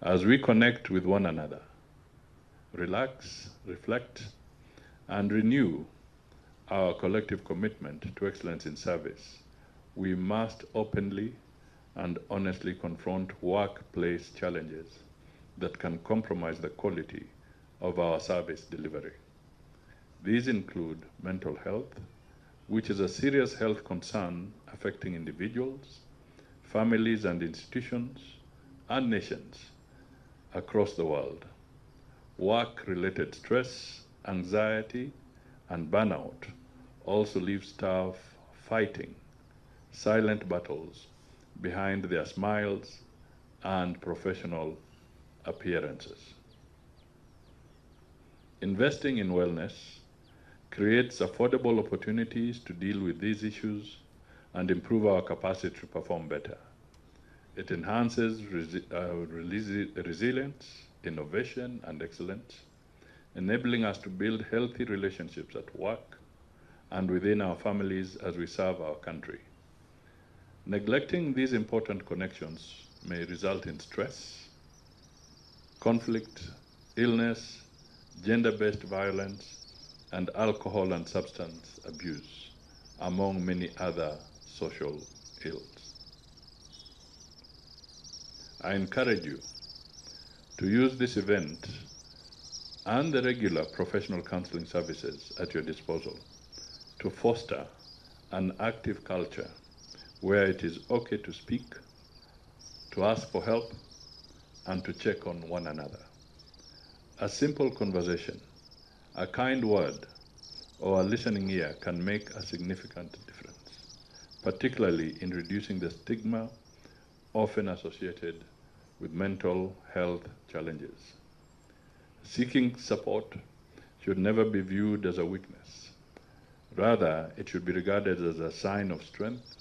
As we connect with one another, relax, reflect, and renew our collective commitment to excellence in service, we must openly and honestly confront workplace challenges that can compromise the quality of our service delivery. These include mental health, which is a serious health concern affecting individuals, families and institutions, and nations across the world. Work-related stress, anxiety, and burnout also leave staff fighting silent battles behind their smiles and professional appearances. Investing in wellness creates affordable opportunities to deal with these issues and improve our capacity to perform better. It enhances resilience, innovation, and excellence, enabling us to build healthy relationships at work and within our families as we serve our country. Neglecting these important connections may result in stress, conflict, illness, gender-based violence, and alcohol and substance abuse, among many other social ills. I encourage you to use this event and the regular professional counseling services at your disposal to foster an active culture where it is okay to speak, to ask for help, and to check on one another. A simple conversation, a kind word, or a listening ear can make a significant difference, particularly in reducing the stigma often associated with mental health challenges. Seeking support should never be viewed as a weakness. Rather, it should be regarded as a sign of strength,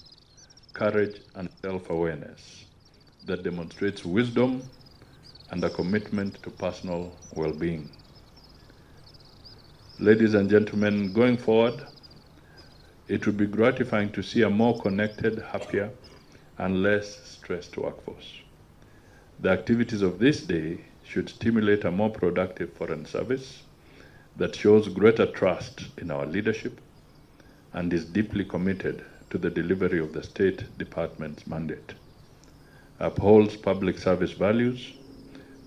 courage, and self-awareness that demonstrates wisdom and a commitment to personal well-being. Ladies and gentlemen, going forward, it would be gratifying to see a more connected, happier, and less stressed workforce. The activities of this day should stimulate a more productive foreign service that shows greater trust in our leadership and is deeply committed to the delivery of the State Department's mandate, upholds public service values,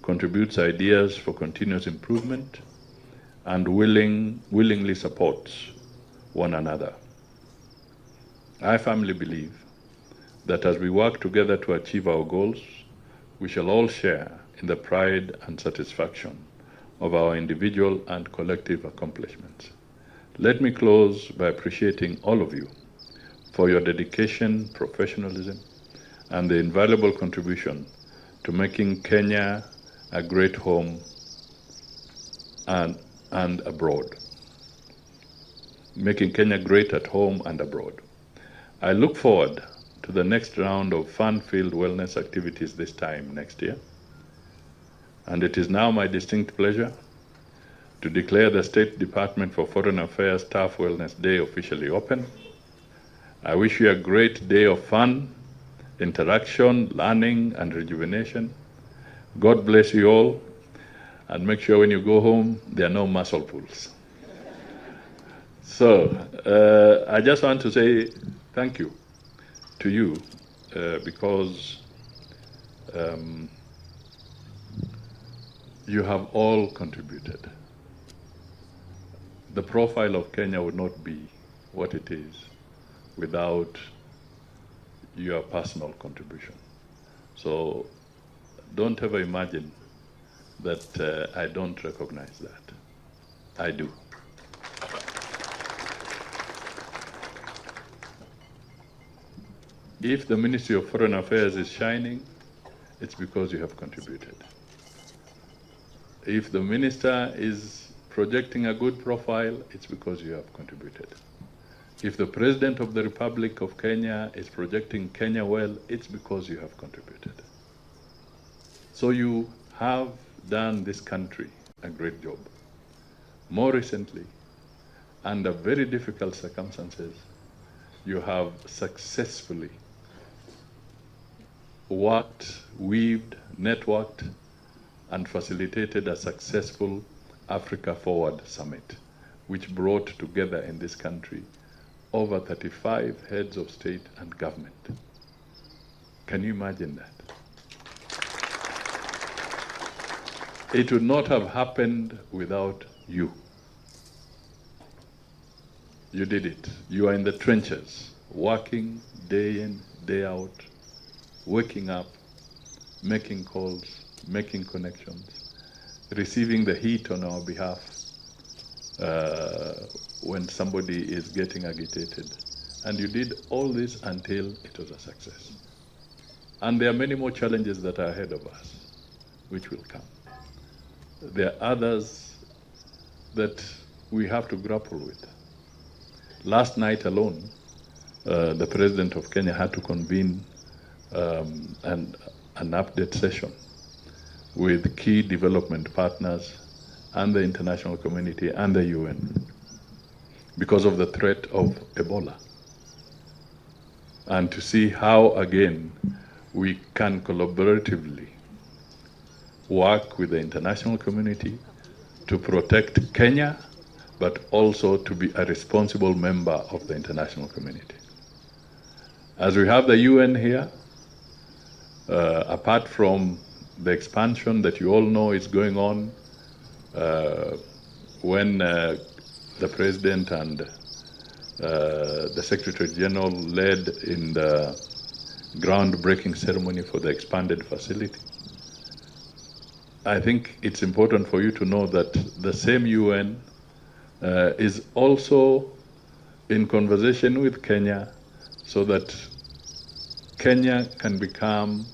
contributes ideas for continuous improvement, and willingly supports one another. I firmly believe that as we work together to achieve our goals, we shall all share in the pride and satisfaction of our individual and collective accomplishments. Let me close by appreciating all of you for your dedication, professionalism, and the invaluable contribution to making Kenya a great home and abroad. Making Kenya great at home and abroad. I look forward to the next round of fun-filled wellness activities this time next year. And it is now my distinct pleasure to declare the State Department for Foreign Affairs Staff Wellness Day officially open. I wish you a great day of fun, interaction, learning, and rejuvenation. God bless you all, and make sure when you go home, there are no muscle pulls. So, I just want to say thank you to you because you have all contributed. The profile of Kenya would not be what it is without your personal contribution. So don't ever imagine that I don't recognize that. I do. If the Ministry of Foreign Affairs is shining, it's because you have contributed. If the minister is projecting a good profile, it's because you have contributed. If the President of the Republic of Kenya is projecting Kenya well, it's because you have contributed. So you have done this country a great job. More recently, under very difficult circumstances, you have successfully worked, weaved, networked, and facilitated a successful Africa Forward Summit, which brought together in this country over 35 heads of state and government. Can you imagine that? It would not have happened without you. You did it. You are in the trenches, working day in, day out, waking up, making calls, making connections, receiving the heat on our behalf when somebody is getting agitated. And you did all this until it was a success. And there are many more challenges that are ahead of us, which will come. There are others that we have to grapple with. Last night alone, the President of Kenya had to convene an update session with key development partners and the international community and the UN because of the threat of Ebola. And to see how, again, we can collaboratively work with the international community to protect Kenya, but also to be a responsible member of the international community. As we have the UN here, apart from the expansion that you all know is going on, when the President and the Secretary General led in the groundbreaking ceremony for the expanded facility, I think it's important for you to know that the same UN is also in conversation with Kenya so that Kenya can become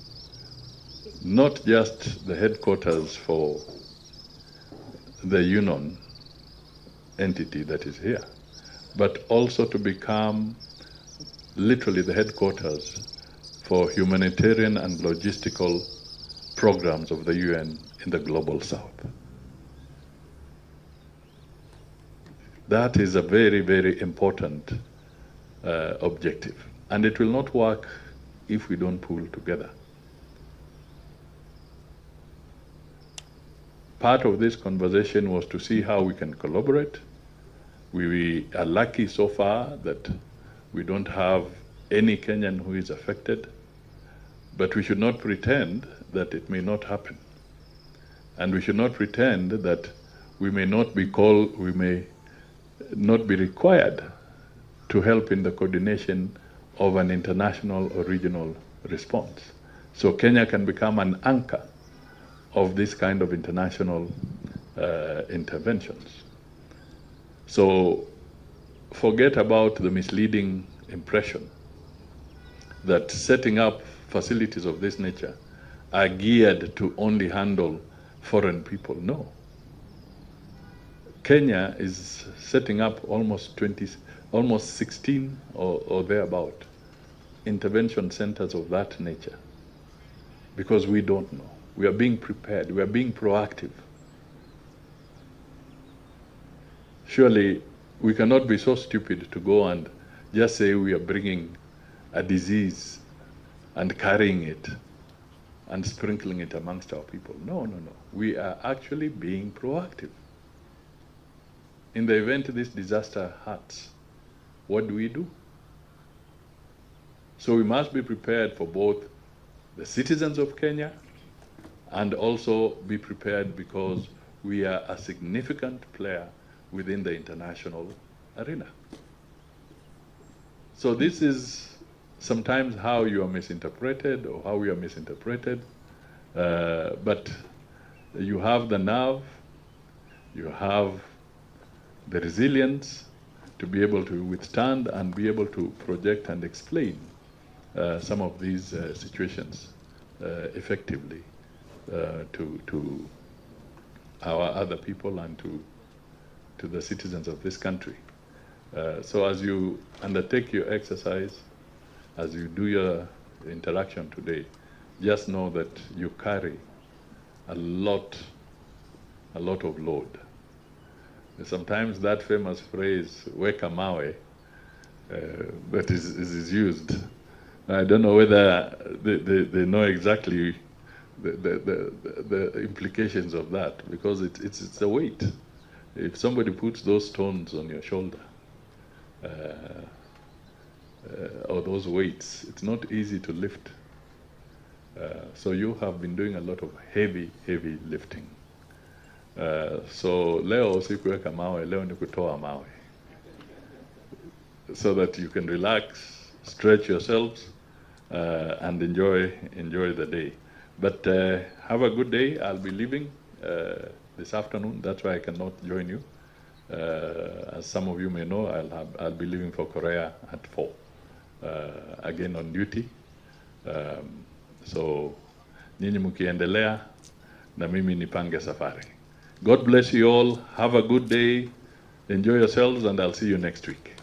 not just the headquarters for the UN entity that is here, but also to become literally the headquarters for humanitarian and logistical programs of the UN in the global south. That is a very, very important objective. And it will not work if we don't pull together. Part of this conversation was to see how we can collaborate. We are lucky so far that we don't have any Kenyan who is affected, but we should not pretend that it may not happen. And we should not pretend that we may not be called, we may not be required to help in the coordination of an international or regional response. So Kenya can become an anchor of this kind of international interventions. So forget about the misleading impression that setting up facilities of this nature are geared to only handle foreign people. No. Kenya is setting up almost 16 or thereabout intervention centers of that nature because we don't know. We are being prepared. We are being proactive. Surely we cannot be so stupid to go and just say we are bringing a disease and carrying it and sprinkling it amongst our people. No, no, no. We are actually being proactive. In the event this disaster hurts, what do? So we must be prepared for both the citizens of Kenya and also be prepared because we are a significant player within the international arena. So this is sometimes how you are misinterpreted or how we are misinterpreted, but you have the nerve, you have the resilience to be able to withstand and be able to project and explain some of these situations effectively to our other people and to the citizens of this country. So as you undertake your exercise, as you do your interaction today, just know that you carry a lot of load. Sometimes that famous phrase, weka mawe, that is used. I don't know whether they know exactly the implications of that, because it's a weight. If somebody puts those stones on your shoulder, or those weights, it's not easy to lift. So you have been doing a lot of heavy lifting. So leo sikuweka mawe, leo ni kutoa mawe, so that you can relax, stretch yourselves, and enjoy the day. But have a good day. I'll be leaving this afternoon. That's why I cannot join you. As some of you may know, I'll be leaving for Korea at 4, again on duty. So nyinyi mkiendelea na mimi nipange safari. God bless you all. Have a good day. Enjoy yourselves, and I'll see you next week.